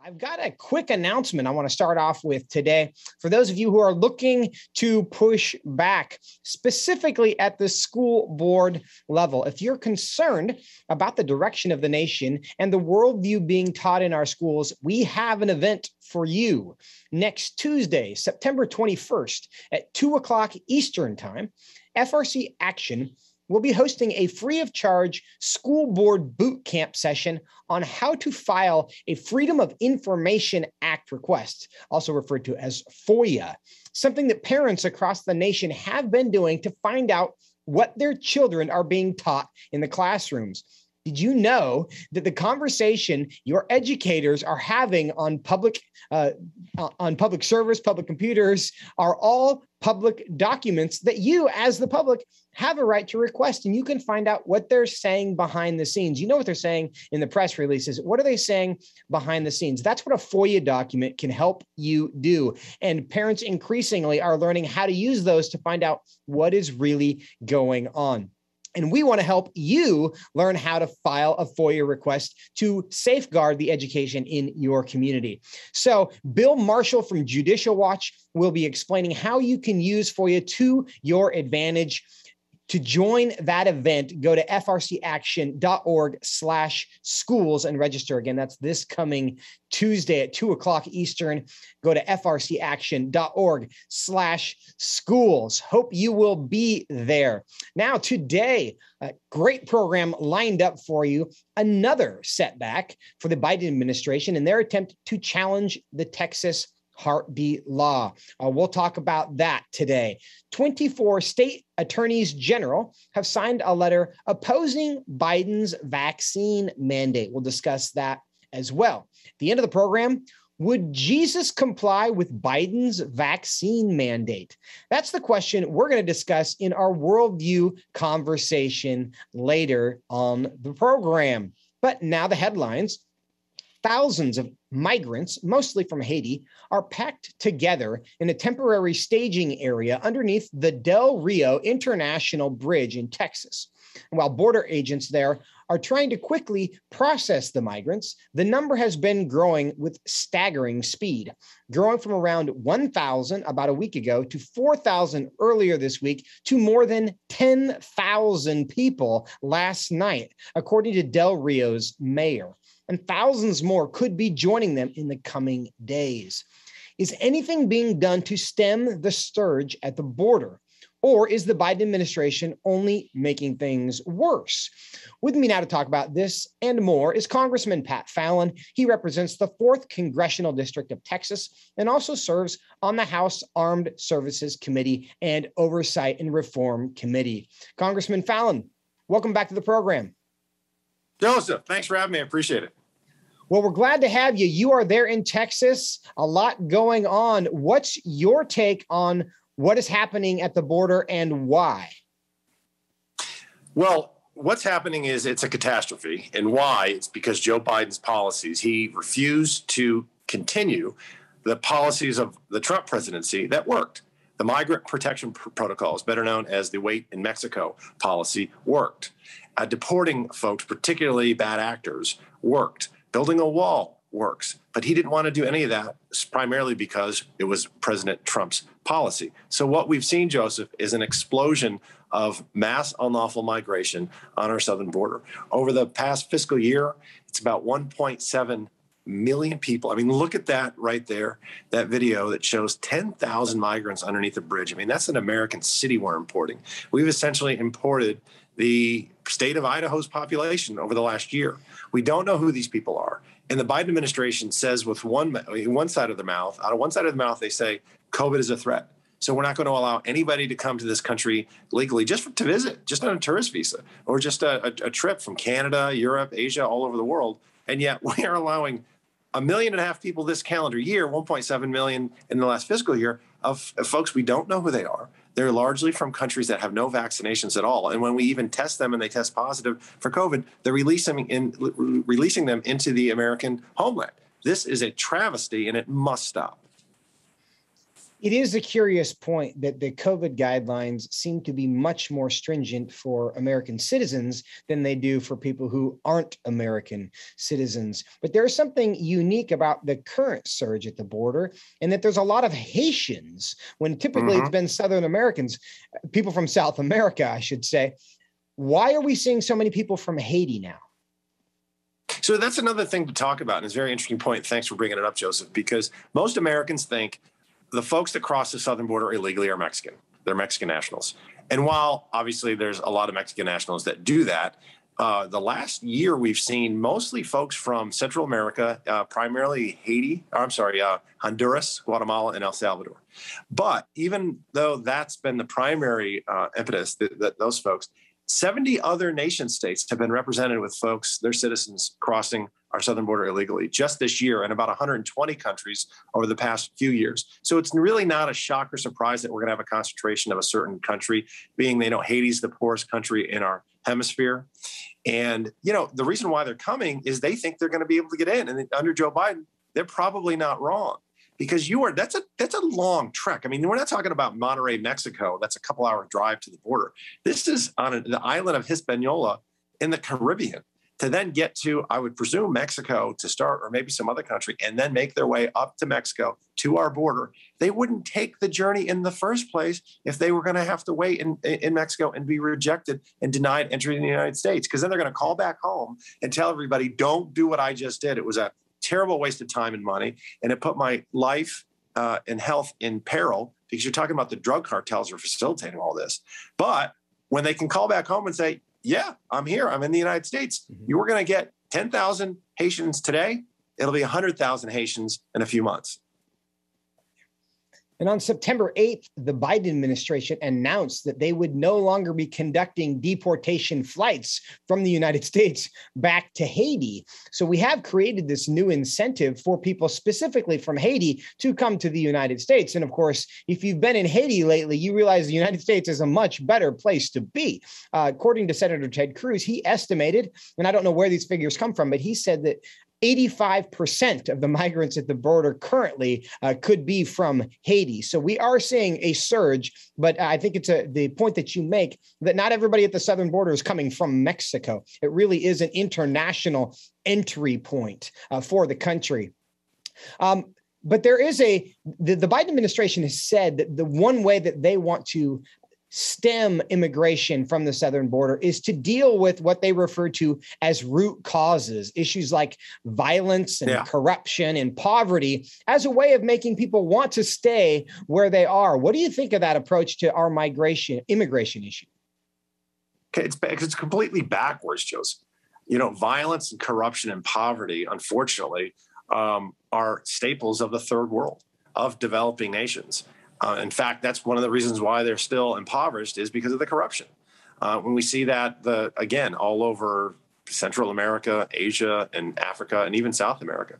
I've got a quick announcement I want to start off with today. For those of you who are looking to push back, specifically at the school board level, if you're concerned about the direction of the nation and the worldview being taught in our schools, we have an event for you. Next Tuesday, September 21st at 2 o'clock Eastern Time, FRC Action will be hosting a free of charge school board boot camp session on how to file a Freedom of Information Act request, also referred to as FOIA, something that parents across the nation have been doing to find out what their children are being taught in the classrooms. Did you know that the conversation your educators are having on public servers, public computers, are all public documents that you, as the public, have a right to request, and you can find out what they're saying behind the scenes. You know what they're saying in the press releases. What are they saying behind the scenes? That's what a FOIA document can help you do. And parents increasingly are learning how to use those to find out what is really going on. And we want to help you learn how to file a FOIA request to safeguard the education in your community. So Bill Marshall from Judicial Watch will be explaining how you can use FOIA to your advantage. To join that event, go to frcaction.org/schools and register. Again, that's this coming Tuesday at 2 o'clock Eastern. Go to frcaction.org/schools. Hope you will be there. Now, today, a great program lined up for you. Another setback for the Biden administration in their attempt to challenge the Texas heartbeat law. We'll talk about that today. 24 state attorneys general have signed a letter opposing Biden's vaccine mandate. We'll discuss that as well. At the end of the program, would Jesus comply with Biden's vaccine mandate? That's the question we're going to discuss in our worldview conversation later on the program. But now the headlines. Thousands of migrants, mostly from Haiti, are packed together in a temporary staging area underneath the Del Rio International Bridge in Texas. And while border agents there are trying to quickly process the migrants, the number has been growing with staggering speed, growing from around 1,000 about a week ago to 4,000 earlier this week to more than 10,000 people last night, according to Del Rio's mayor. And thousands more could be joining them in the coming days. Is anything being done to stem the surge at the border? Or is the Biden administration only making things worse? With me now to talk about this and more is Congressman Pat Fallon. He represents the 4th Congressional District of Texas and also serves on the House Armed Services Committee and Oversight and Reform Committee. Congressman Fallon, welcome back to the program. Joseph, thanks for having me. I appreciate it. Well, we're glad to have you. You are there in Texas, a lot going on. What's your take on what is happening at the border and why? Well, what's happening is it's a catastrophe. And why? It's because Joe Biden's policies. He refused to continue the policies of the Trump presidency that worked. The migrant protection protocols, better known as the Wait in Mexico policy, worked. Deporting folks, particularly bad actors, worked. Building a wall works, but he didn't want to do any of that, primarily because it was President Trump's policy. So what we've seen, Joseph, is an explosion of mass unlawful migration on our southern border. Over the past fiscal year, it's about 1.7 million people. I mean, look at that right there, that video that shows 10,000 migrants underneath the bridge. I mean, that's an American city we're importing. We've essentially imported the state of Idaho's population over the last year. We don't know who these people are. And the Biden administration says with one side of their mouth, out of one side of the mouth, they say COVID is a threat. So we're not going to allow anybody to come to this country legally just to visit, just on a tourist visa, or just a trip from Canada, Europe, Asia, all over the world. And yet we are allowing 1.5 million people this calendar year, 1.7 million in the last fiscal year, of folks we don't know who they are. They're largely from countries that have no vaccinations at all. And when we even test them and they test positive for COVID, they're releasing them into the American homeland. This is a travesty, and it must stop. It is a curious point that the COVID guidelines seem to be much more stringent for American citizens than they do for people who aren't American citizens. But there's something unique about the current surge at the border, and that there's a lot of Haitians when typically it's been Southern Americans, people from South America, I should say. Why are we seeing so many people from Haiti now? So that's another thing to talk about. And it's a very interesting point. Thanks for bringing it up, Joseph, because most Americans think the folks that cross the southern border illegally are Mexican. They're Mexican nationals. And while obviously there's a lot of Mexican nationals that do that, the last year we've seen mostly folks from Central America, primarily Honduras, Guatemala, and El Salvador. But even though that's been the primary impetus, that those folks, 70 other nation states have been represented with folks, their citizens, crossing our southern border illegally just this year, and about 120 countries over the past few years. So it's really not a shock or surprise that we're going to have a concentration of a certain country, being they know Haiti's the poorest country in our hemisphere. And, the reason why they're coming is they think they're going to be able to get in. And under Joe Biden, they're probably not wrong. Because that's a long trek. I mean, we're not talking about Monterrey, Mexico. That's a couple-hour drive to the border. This is on the island of Hispaniola in the Caribbean, to then get to, I would presume, Mexico to start, or maybe some other country, and then make their way up to Mexico, to our border. They wouldn't take the journey in the first place if they were going to have to wait in Mexico and be rejected and denied entry in the United States, because then they're going to call back home and tell everybody, don't do what I just did. It was a terrible waste of time and money, and it put my life and health in peril, because you're talking about the drug cartels are facilitating all this. But when they can call back home and say, yeah, I'm here, I'm in the United States, you were going to get 10,000 Haitians today, it'll be 100,000 Haitians in a few months. And on September 8th, the Biden administration announced that they would no longer be conducting deportation flights from the United States back to Haiti. So we have created this new incentive for people specifically from Haiti to come to the United States. And of course, if you've been in Haiti lately, you realize the United States is a much better place to be. According to Senator Ted Cruz, he estimated, and I don't know where these figures come from, but he said that 85% of the migrants at the border currently could be from Haiti. So we are seeing a surge, but I think it's the point that you make that not everybody at the southern border is coming from Mexico. It really is an international entry point for the country. But there is the Biden administration has said that the one way that they want to stem immigration from the southern border is to deal with what they refer to as root causes, issues like violence and corruption and poverty, as a way of making people want to stay where they are. What do you think of that approach to our immigration issue? Okay, it's completely backwards, Joseph. Violence and corruption and poverty, unfortunately, are staples of the third world, of developing nations. In fact, that's one of the reasons why they're still impoverished, is because of the corruption. When we see that, again, all over Central America, Asia, and Africa, and even South America.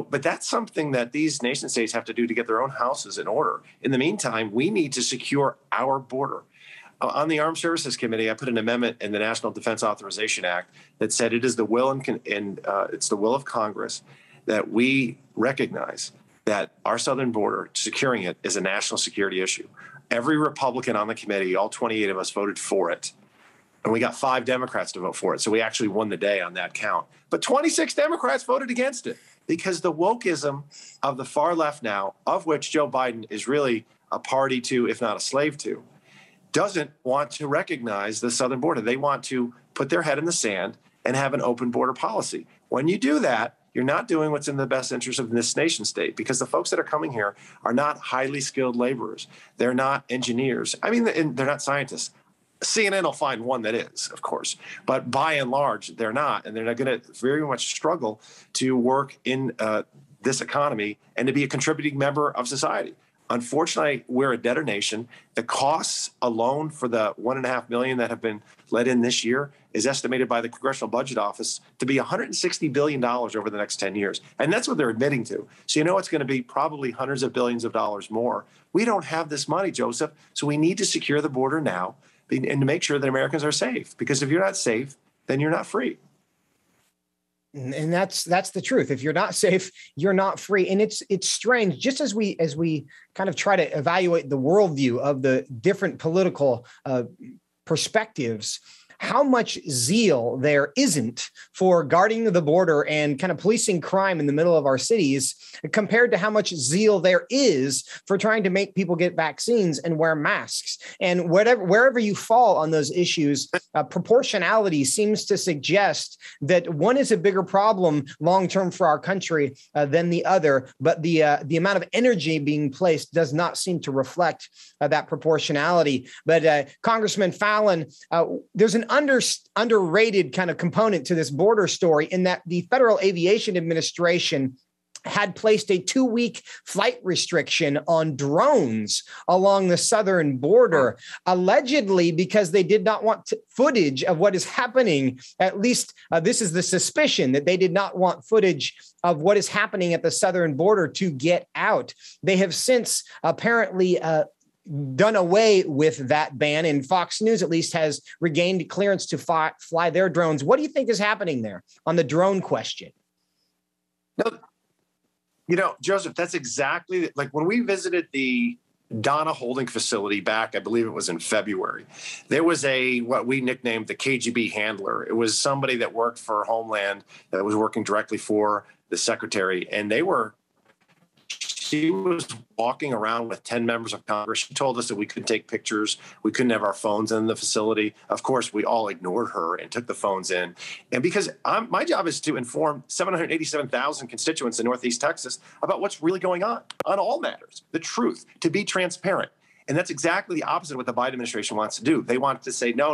But that's something that these nation states have to do to get their own houses in order. In the meantime, we need to secure our border. On the Armed Services Committee, I put an amendment in the National Defense Authorization Act that said it is the will it's the will of Congress that we recognize that our southern border, securing it, is a national security issue. Every Republican on the committee, all 28 of us, voted for it. And we got 5 Democrats to vote for it. So we actually won the day on that count. But 26 Democrats voted against it, because the wokeism of the far left now, of which Joe Biden is really a party to, if not a slave to, doesn't want to recognize the southern border. They want to put their head in the sand and have an open border policy. When you do that, you're not doing what's in the best interest of this nation state, because the folks that are coming here are not highly skilled laborers. They're not engineers. I mean, they're not scientists. CNN will find one that is, of course, but by and large, they're not. And they're not going to very much struggle to work in this economy and to be a contributing member of society. Unfortunately, we're a debtor nation. The costs alone for the $1.5 million that have been let in this year is estimated by the Congressional Budget Office to be $160 billion over the next 10 years. And that's what they're admitting to. So it's going to be probably hundreds of billions of dollars more. We don't have this money, Joseph. So we need to secure the border now and to make sure that Americans are safe. Because if you're not safe, then you're not free. And that's the truth. If you're not safe, you're not free. And it's strange. Just as we kind of try to evaluate the worldview of the different political perspectives, how much zeal there isn't for guarding the border and kind of policing crime in the middle of our cities compared to how much zeal there is for trying to make people get vaccines and wear masks. And wherever you fall on those issues, proportionality seems to suggest that one is a bigger problem long-term for our country than the other, but the amount of energy being placed does not seem to reflect that proportionality. But Congressman Fallon, there's an underrated kind of component to this border story in that the Federal Aviation Administration had placed a 2-week flight restriction on drones along the southern border, allegedly because they did not want footage of what is happening. At least this is the suspicion, that they did not want footage of what is happening at the southern border to get out. They have since apparently done away with that ban, and Fox News at least has regained clearance to fly their drones. What do you think is happening there on the drone question? No, Joseph, that's exactly like when we visited the Donna holding facility back, I believe it was in February. There was what we nicknamed the KGB handler. It was somebody that worked for Homeland that was working directly for the secretary, and she was walking around with 10 members of Congress. She told us that we couldn't take pictures. We couldn't have our phones in the facility. Of course, we all ignored her and took the phones in. And because my job is to inform 787,000 constituents in Northeast Texas about what's really going on all matters, the truth, to be transparent. And that's exactly the opposite of what the Biden administration wants to do. They want to say, no,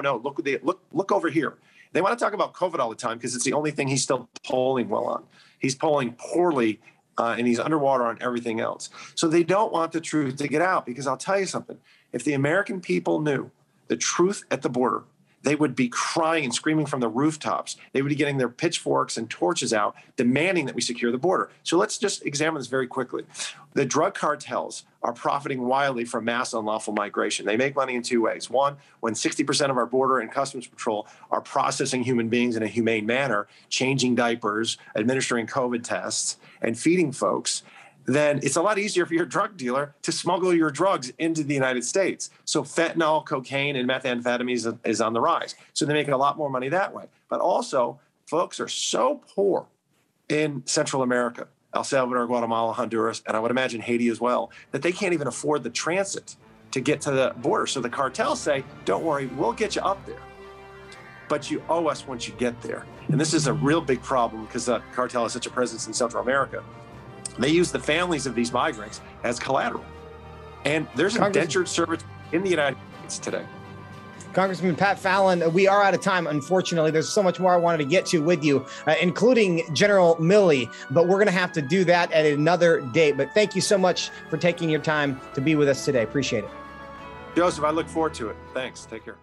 look over here. They want to talk about COVID all the time because it's the only thing he's still polling well on. He's polling poorly and he's underwater on everything else. So they don't want the truth to get out, because I'll tell you something. If the American people knew the truth at the border, they would be crying and screaming from the rooftops. They would be getting their pitchforks and torches out, demanding that we secure the border. So let's just examine this very quickly. The drug cartels are profiting wildly from mass unlawful migration. They make money in 2 ways. One, when 60% of our border and customs patrol are processing human beings in a humane manner, changing diapers, administering COVID tests, and feeding folks, then it's a lot easier for your drug dealer to smuggle your drugs into the United States. So fentanyl, cocaine, and methamphetamine is on the rise. So they make a lot more money that way. But also, folks are so poor in Central America, El Salvador, Guatemala, Honduras, and I would imagine Haiti as well, that they can't even afford the transit to get to the border. So the cartels say, don't worry, we'll get you up there, but you owe us once you get there. And this is a real big problem because the cartel has such a presence in Central America. They use the families of these migrants as collateral. And there's indentured service in the United States today. Congressman Pat Fallon, we are out of time, unfortunately. There's so much more I wanted to get to with you, including General Milley, but we're going to have to do that at another date. But thank you so much for taking your time to be with us today. Appreciate it. Joseph, I look forward to it. Thanks. Take care.